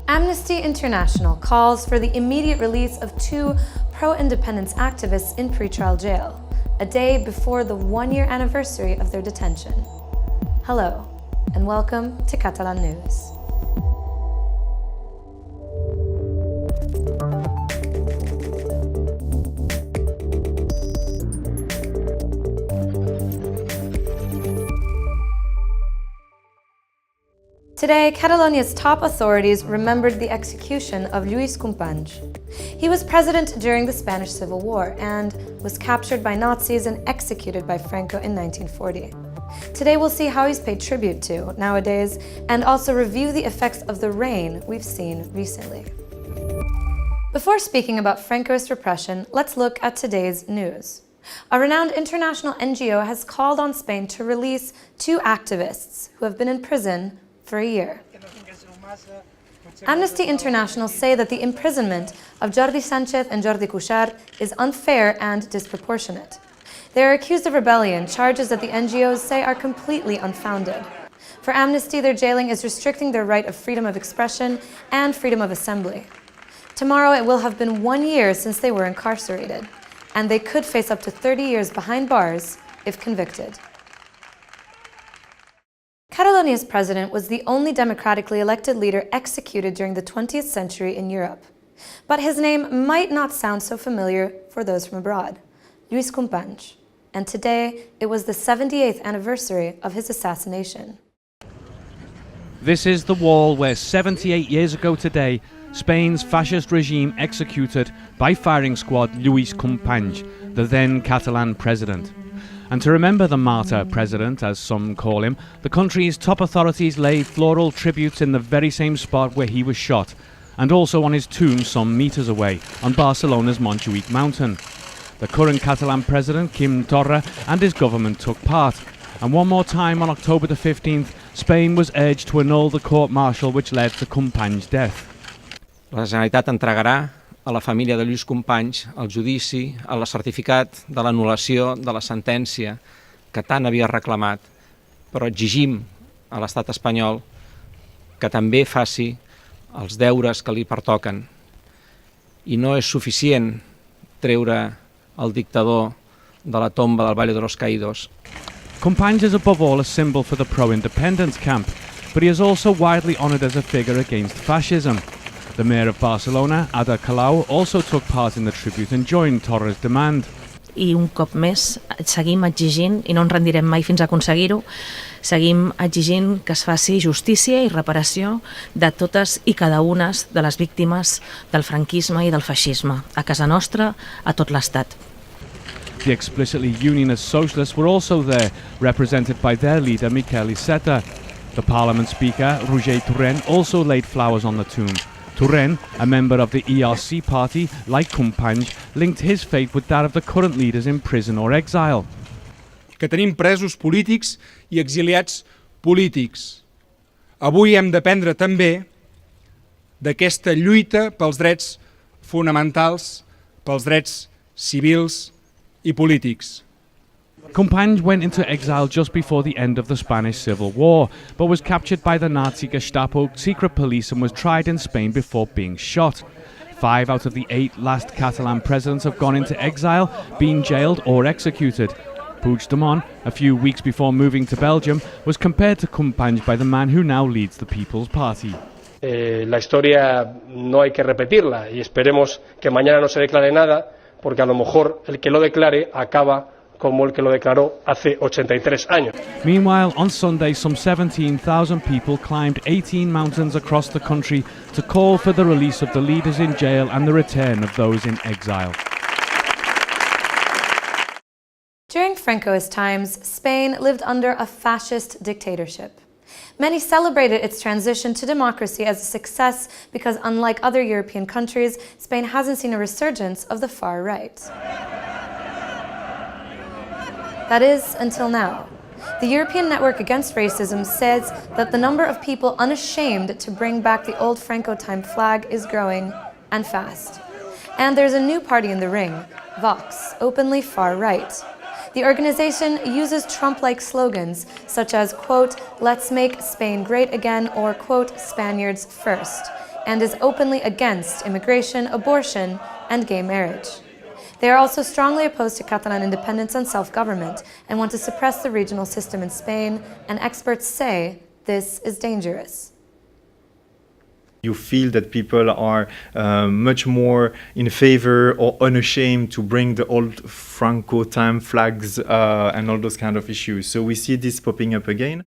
Amnesty International calls for the immediate release of 2 pro-independence activists in pretrial jail, a day before the 1-year anniversary of their detention. Hello, and welcome to Catalan News. Today, Catalonia's top authorities remembered the execution of Lluís Companys. He was president during the Spanish Civil War and was captured by Nazis and executed by Franco in 1940. Today we'll see how he's paid tribute to nowadays and also review the effects of the rain we've seen recently. Before speaking about Francoist repression, let's look at today's news. A renowned international NGO has called on Spain to release 2 activists who have been in prison for a year. Amnesty International say that the imprisonment of Jordi Sánchez and Jordi Cuixart is unfair and disproportionate. They are accused of rebellion, charges that the NGOs say are completely unfounded. For Amnesty, their jailing is restricting their right of freedom of expression and freedom of assembly. Tomorrow it will have been 1 year since they were incarcerated, and they could face up to 30 years behind bars if convicted. Catalonia's president was the only democratically elected leader executed during the 20th century in Europe. But his name might not sound so familiar for those from abroad, Lluís Companys. And today, it was the 78th anniversary of his assassination. This is the wall where 78 years ago today, Spain's fascist regime executed by firing squad Lluís Companys, the then Catalan president. And to remember the martyr president, as some call him, the country's top authorities laid floral tributes in the very same spot where he was shot, and also on his tomb some meters away, on Barcelona's Montjuïc mountain. The current Catalan president, Quim Torra, and his government took part. And one more time on October the 15th, Spain was urged to annul the court-martial which led to Companys' death. La Generalitat entregarà a la família de Lluís Companys el judici, el certificat de l'anul·lació de la sentència que tant havia reclamat, però exigim a l'estat espanyol que també faci els deures que li pertoquen. I no és suficient treure el dictador de la tomba del Valle de los Caídos. Companys is above all a symbol for the pro-independence camp, but he is also widely honoured as a figure against fascism. The mayor of Barcelona, Ada Colau, also took part in the tribute and joined Torra's demand. I un cop més seguim exigint, i no ens rendirem mai fins a aconseguir-ho, seguim exigint que es faci justícia i reparació de totes i cada una de les víctimes del franquisme i del feixisme, a casa nostra, a tot l'Estat. The explicitly unionist socialists were also there, represented by their leader, Miquel Iceta. The parliament speaker, Roger Torrent, also laid flowers on the tomb. Torrent, a member of the ERC party, like Companys, linked his fate with that of the current leaders in prison or exile. Que tenim presos polítics i exiliats polítics. Avui hem d'aprendre també d'aquesta lluita pels drets fonamentals, pels drets civils i polítics. Companys went into exile just before the end of the Spanish Civil War, but was captured by the Nazi Gestapo secret police and was tried in Spain before being shot. 5 out of the 8 last Catalan presidents have gone into exile, been jailed or executed. Puigdemont, a few weeks before moving to Belgium, was compared to Companys by the man who now leads the People's Party. La historia no hay que repetirla y esperemos que mañana no se declare nada, porque a lo mejor el que lo declare acaba como el que lo declaró hace 83 años. Meanwhile, on Sunday, some 17,000 people climbed 18 mountains across the country to call for the release of the leaders in jail and the return of those in exile. During Francoist times, Spain lived under a fascist dictatorship. Many celebrated its transition to democracy as a success because, unlike other European countries, Spain hasn't seen a resurgence of the far right. That is, until now. The European Network Against Racism says that the number of people unashamed to bring back the old Franco-time flag is growing, and fast. And there's a new party in the ring, Vox, openly far right. The organization uses Trump-like slogans such as, quote, "Let's make Spain great again," or, quote, "Spaniards first," and is openly against immigration, abortion, and gay marriage. They are also strongly opposed to Catalan independence and self-government and want to suppress the regional system in Spain, and experts say this is dangerous. You feel that people are much more in favor or unashamed to bring the old Franco time flags and all those kind of issues. So we see this popping up again.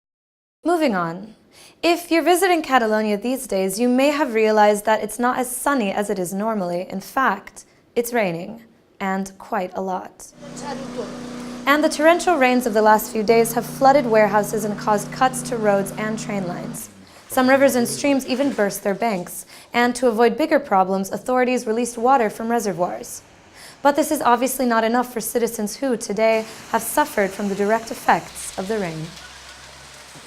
Moving on. If you're visiting Catalonia these days, you may have realized that it's not as sunny as it is normally. In fact, it's raining, and quite a lot. And the torrential rains of the last few days have flooded warehouses and caused cuts to roads and train lines. Some rivers and streams even burst their banks, and to avoid bigger problems, authorities released water from reservoirs. But this is obviously not enough for citizens who, today, have suffered from the direct effects of the rain.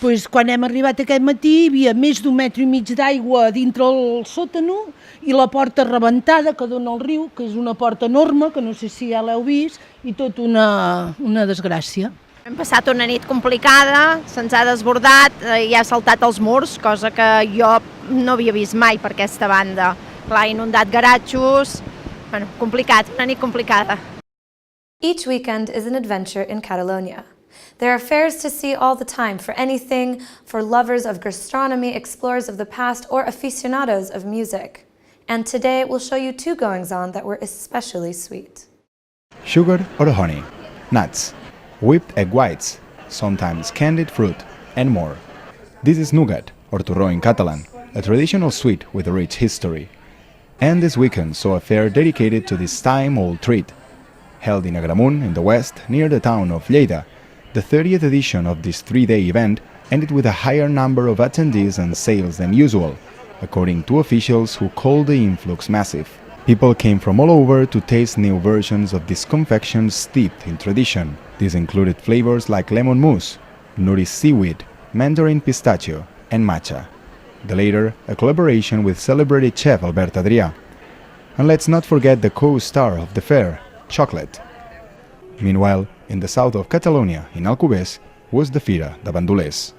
Pues quan hem arribat aquest matí hi havia més d'1,5 metres d'aigua dintre el sòtano i la porta rebentada que dona al riu, que és una porta enorme, que no sé si ja l'heu vist, i tot una desgràcia. Hem passat una nit complicada, se'ns ha desbordat i ha saltat els murs, cosa que jo no havia vist mai per aquesta banda. Clar, inundat garatxos, bueno, complicat, una nit complicada. Each weekend is an adventure in Catalonia. There are fairs to see all the time for anything, for lovers of gastronomy, explorers of the past, or aficionados of music. And today we'll show you 2 goings-on that were especially sweet. Sugar or honey, nuts, whipped egg whites, sometimes candied fruit, and more. This is nougat, or turró in Catalan, a traditional sweet with a rich history. And this weekend saw a fair dedicated to this time-old treat. Held in Agramunt in the west, near the town of Lleida, the 30th edition of this 3-day event ended with a higher number of attendees and sales than usual, according to officials who called the influx massive. People came from all over to taste new versions of this confection steeped in tradition. These included flavors like lemon mousse, nutty seaweed, mandarin pistachio, and matcha. The latter, a collaboration with celebrated chef Albert Adrià. And let's not forget the co-star of the fair, chocolate. Meanwhile, in the south of Catalonia, in Alcobendas, was the Fira de Bandolers.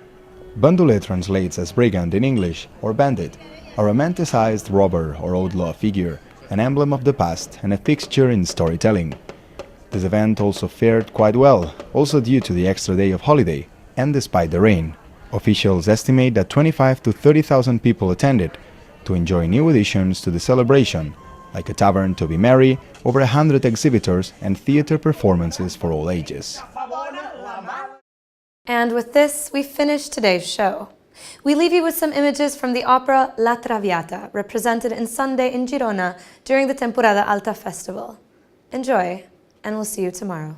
Bandoler translates as brigand in English, or bandit, a romanticized robber or outlaw figure, an emblem of the past and a fixture in storytelling. This event also fared quite well, also due to the extra day of holiday, and despite the rain. Officials estimate that 25,000 to 30,000 people attended to enjoy new additions to the celebration, like a tavern to be merry, over 100 exhibitors and theater performances for all ages. And with this, we finish today's show. We leave you with some images from the opera La Traviata, represented in Sunday in Girona during the Temporada Alta festival. Enjoy, and we'll see you tomorrow.